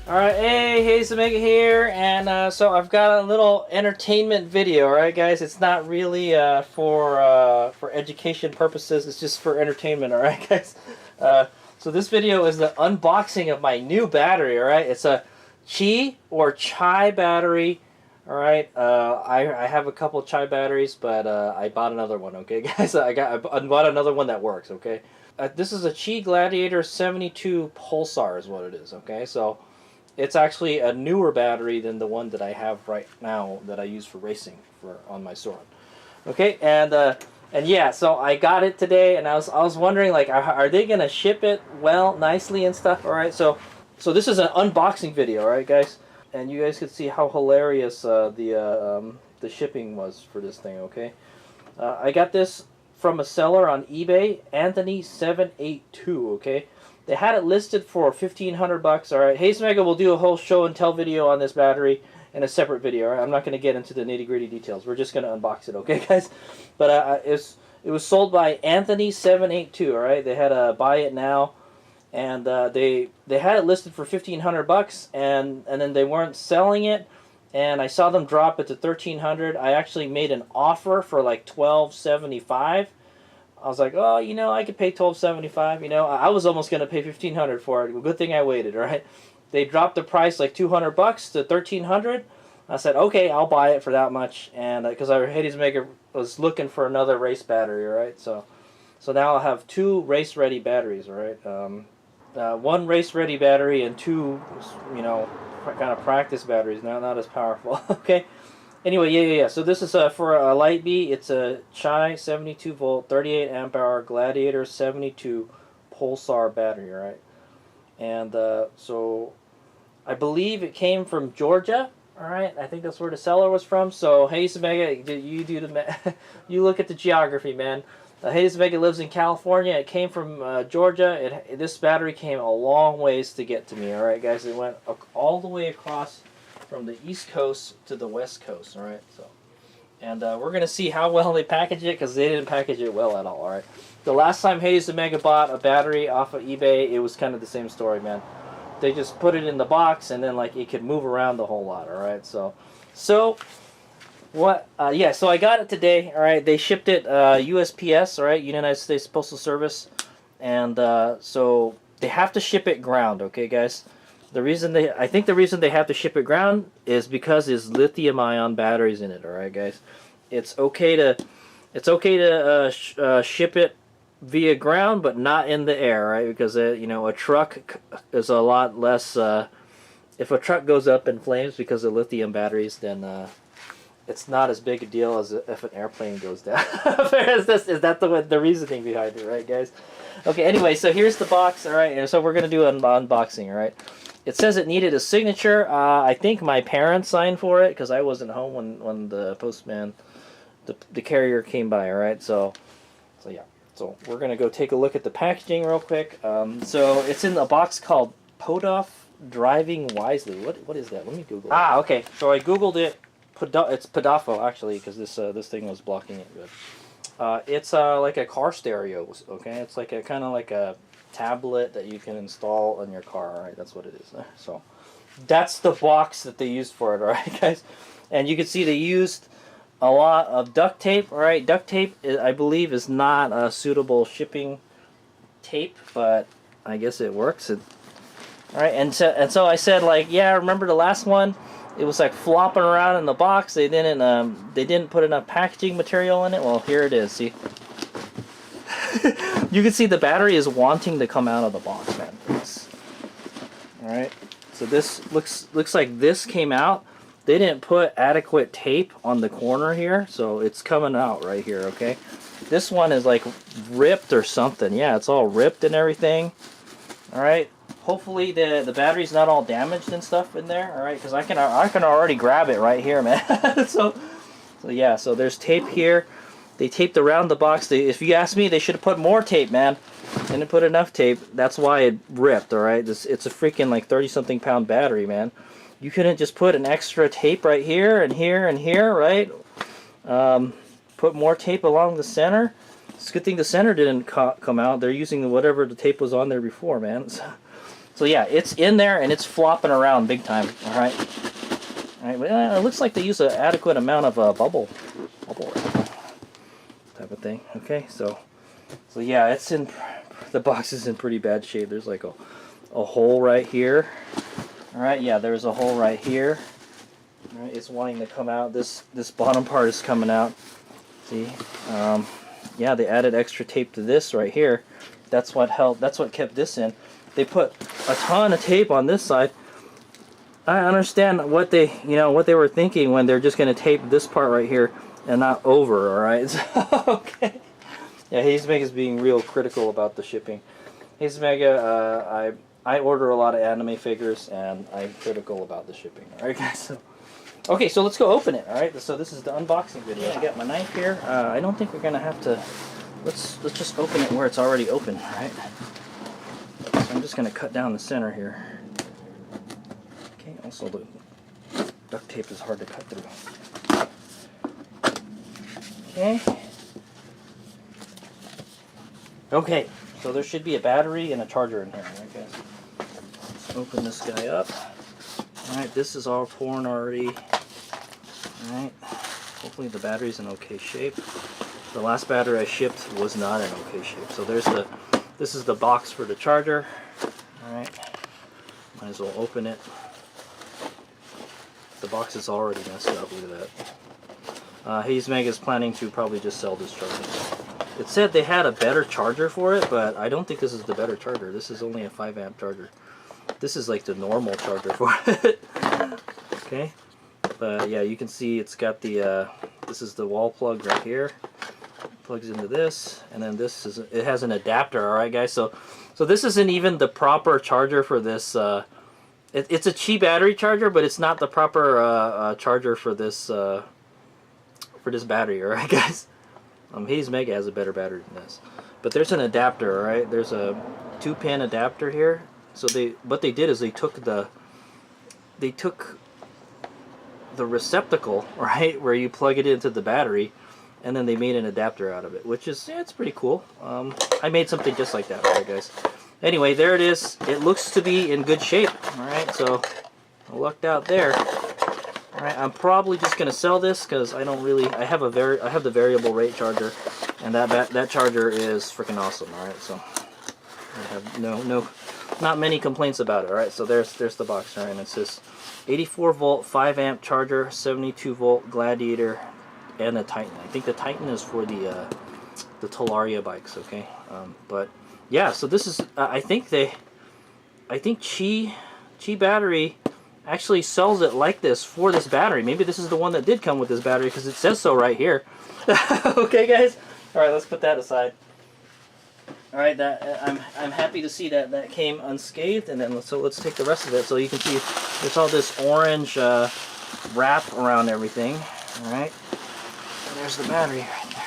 Alright, hey, Omega here, and so I've got a little entertainment video, alright guys? It's not really for education purposes, it's just for entertainment, alright guys? So this video is the unboxing of my new battery, alright? It's a Qi or Chai battery, alright? I have a couple Chai batteries, but I bought another one, okay guys? I bought another one that works, okay? This is a Qi Gladiator 72 Pulsar is what it is, okay? So it's actually a newer battery than the one that I have right now that I use for racing on my Sword. Okay, and yeah, so I got it today, and I was wondering, like, are they gonna ship it well, nicely and stuff? All right, so this is an unboxing video, all right, guys, and you guys can see how hilarious the shipping was for this thing. Okay, I got this from a seller on eBay, Anthony782. Okay. They had it listed for $1,500. All right, Hayes Mega will do a whole show and tell video on this battery in a separate video. All right? I'm not going to get into the nitty-gritty details. We're just going to unbox it, okay, guys? But it was sold by Anthony782. All right, they had a buy it now, and they had it listed for $1,500, and then they weren't selling it, and I saw them drop it to $1,300. I actually made an offer for like $1,275. I was like, oh, you know, I could pay $1,275. You know, I was almost gonna pay $1,500 for it. Good thing I waited, right? They dropped the price like $200 to $1,300. I said, okay, I'll buy it for that much, and because Hades Maker was looking for another race battery, right? So now I'll have two race-ready batteries, right? One race-ready battery and two, you know, kind of practice batteries. Not as powerful. Okay. Anyway, yeah. So this is for a Light B. It's a Chai 72 volt, 38 amp hour Gladiator 72 Pulsar battery, right? And so I believe it came from Georgia. All right, I think that's where the seller was from. So Hayes Mega, you do the you look at the geography, man. Hayes Mega lives in California. It came from Georgia. This battery came a long ways to get to me. All right, guys, it went all the way across from the East Coast to the West Coast, all right? So, and we're going to see how well they package it, because they didn't package it well at all, all right? The last time Hayes Omega bought a battery off of eBay, it was kind of the same story, man. They just put it in the box, and then, like, it could move around the whole lot, all right? So what, yeah, so I got it today, all right? They shipped it USPS, all right, United States Postal Service, and so they have to ship it ground, okay, guys? I think the reason they have to ship it ground is because there's lithium-ion batteries in it. All right, guys. It's okay to ship it via ground, but not in the air, right? Because you know, a truck is a lot less. If a truck goes up in flames because of lithium batteries, then it's not as big a deal as if an airplane goes down. is that the reasoning behind it, right, guys? Okay. Anyway, so here's the box. All right, and so we're gonna do an unboxing. All right. It says it needed a signature. I think my parents signed for it because I wasn't home when the postman, the carrier came by. All right, so yeah. So we're gonna go take a look at the packaging real quick. So it's in a box called Podolph Driving Wisely. What is that? Let me Google it. Ah, okay. So I Googled it. It's Podolfo actually, because this thing was blocking it good. It's like a car stereo. Okay, it's like a kind of like a tablet that you can install on your car. All right, that's what it is. So that's the box that they used for it. All right, guys, and you can see they used a lot of duct tape. All right, duct tape I believe is not a suitable shipping tape, but I guess it works. All right, and so I said, like, yeah, remember the last one? It was like flopping around in the box. They didn't put enough packaging material in it. Well, here it is. See. You can see the battery is wanting to come out of the box, man. Alright, so this looks like this came out. They didn't put adequate tape on the corner here, so it's coming out right here, okay? This one is like ripped or something. Yeah, it's all ripped and everything. Alright, hopefully the battery's not all damaged and stuff in there, alright? Because I can already grab it right here, man. so yeah, so there's tape here. They taped around the box. If you ask me, they should have put more tape, man. They didn't put enough tape. That's why it ripped, alright? It's a freaking like 30-something pound battery, man. You couldn't just put an extra tape right here and here and here, right? Put more tape along the center. It's a good thing the center didn't come out. They're using whatever the tape was on there before, man. So yeah, it's in there and it's flopping around big time. All right. All right. Well, it looks like they use an adequate amount of bubble wrap type of thing. Okay. So yeah, it's in. The box is in pretty bad shape. There's like a hole right here. All right. Yeah, there's a hole right here. All right. It's wanting to come out. This bottom part is coming out. See. Yeah, they added extra tape to this right here. That's what helped. That's what kept this in. They put a ton of tape on this side. I understand what they, what they were thinking when they're just going to tape this part right here and not over. All right. So, okay. Yeah, Hayes Mega is being real critical about the shipping. Hayes Mega, I order a lot of anime figures and I'm critical about the shipping. All right, guys. So, okay, so let's go open it. All right. So this is the unboxing video. I got my knife here. I don't think we're gonna have to. Let's just open it where it's already open. All right. So I'm just gonna cut down the center here. Okay. Also, the duct tape is hard to cut through. Okay. Okay. So there should be a battery and a charger in here. All right, guys. Let's open this guy up. Alright, this is all torn already. Alright, hopefully the battery's in okay shape. The last battery I shipped was not in okay shape. So this is the box for the charger. Alright, might as well open it. The box is already messed up, look at that. Hayes Mega is planning to probably just sell this charger. It said they had a better charger for it, but I don't think this is the better charger. This is only a 5 amp charger. This is like the normal charger for it. Okay, but yeah, you can see it's got the this is the wall plug right here. It plugs into this, and then it has an adapter. All right, guys. So this isn't even the proper charger for this. It's a cheap battery charger, but it's not the proper charger for this battery. All right, guys. Hayes Mega has a better battery than this, but there's an adapter. All right, there's a 2-pin adapter here. So what they did is they took the receptacle, right, where you plug it into the battery, and then they made an adapter out of it, which is, yeah, it's pretty cool. I made something just like that, alright, guys. Anyway, there it is. It looks to be in good shape. Alright, so I lucked out there. Alright, I'm probably just gonna sell this because I don't really. I have the variable rate charger, and that charger is freaking awesome. Alright, so I have not many complaints about it. All right, so there's the box, right? And it says 84 volt 5 amp charger, 72 volt Gladiator, and the Titan. I think the Titan is for the Talaria bikes. Okay, but yeah, so this is I think Chi Battery actually sells it like this for this battery. Maybe this is the one that did come with this battery because it says so right here. Okay, guys. All right, let's put that aside. All right, I'm happy to see that came unscathed, and then let's take the rest of it. So you can see there's all this orange wrap around everything. All right, and there's the battery right there.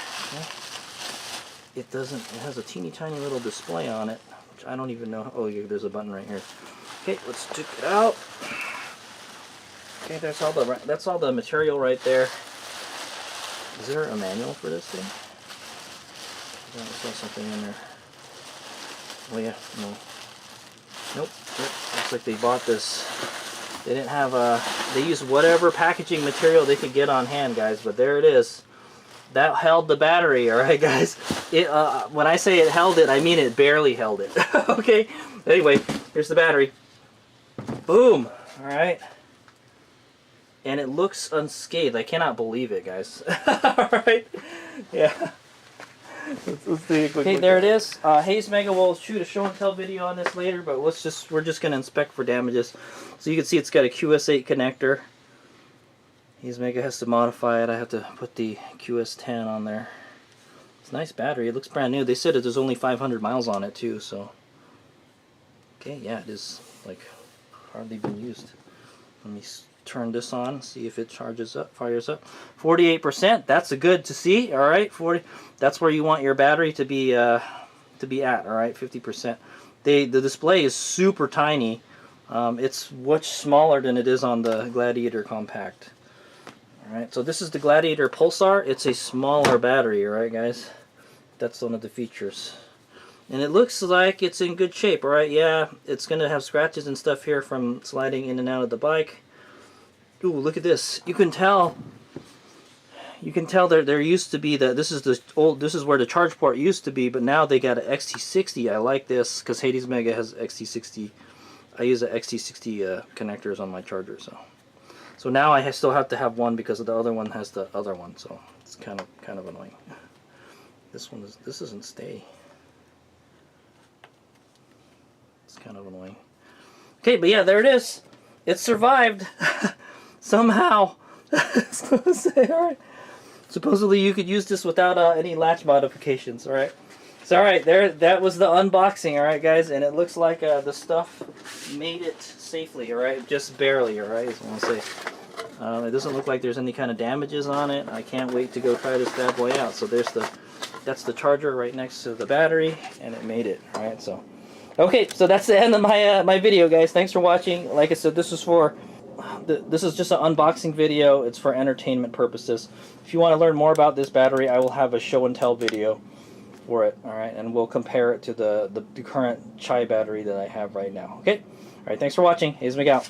Okay. It has a teeny tiny little display on it, which I don't even know. Oh, yeah, there's a button right here. Okay, let's take it out. Okay, that's all the material right there. Is there a manual for this thing? I saw something in there. Oh yeah, no. Nope. Yep. Looks like they bought this. They didn't have they used whatever packaging material they could get on hand, guys, but there it is. That held the battery, alright, guys? It when I say it held it, I mean it barely held it. Okay? Anyway, here's the battery. Boom! Alright. And it looks unscathed. I cannot believe it, guys. Alright? Yeah. Let's see a quick look. There it is. Hayes Mega will shoot a show and tell video on this later, but we're just gonna inspect for damages. So you can see it's got a QS8 connector. Hayes Mega has to modify it. I have to put the QS10 on there. It's a nice battery. It looks brand new. They said that there's only 500 miles on it too. So okay, yeah, it is like hardly been used. Let me turn this on, see if it charges up, fires up. 48%. That's a good to see. All right, 40. That's where you want your battery to be at. All right, 50%. The display is super tiny. It's much smaller than it is on the Gladiator Compact. All right, so this is the Gladiator Pulsar. It's a smaller battery. All right, guys. That's one of the features. And it looks like it's in good shape, alright? Yeah, it's going to have scratches and stuff here from sliding in and out of the bike. Ooh, look at this. You can tell there used to be this is where the charge port used to be, but now they got an XT60. I like this because Hades Mega has XT60. I use the XT60 connectors on my charger, so now I still have to have one because the other one has the other one, so it's kind of annoying. This doesn't stay. It's kind of annoying. Okay, but yeah, there it is. It survived somehow. Alright. Supposedly you could use this without any latch modifications. Alright. So alright, that was the unboxing. Alright, guys, and it looks like the stuff made it safely. Alright, just barely. Alright, is what I want to say. It doesn't look like there's any kind of damages on it. I can't wait to go try this bad boy out. So that's the charger right next to the battery, and it made it. Alright, so okay, so that's the end of my my video, guys. Thanks for watching. Like I said, this is just an unboxing video. It's for entertainment purposes. If you want to learn more about this battery, I will have a show and tell video for it. All right, and we'll compare it to the current Chai battery that I have right now. Okay, all right. Thanks for watching. Hayes Miguel.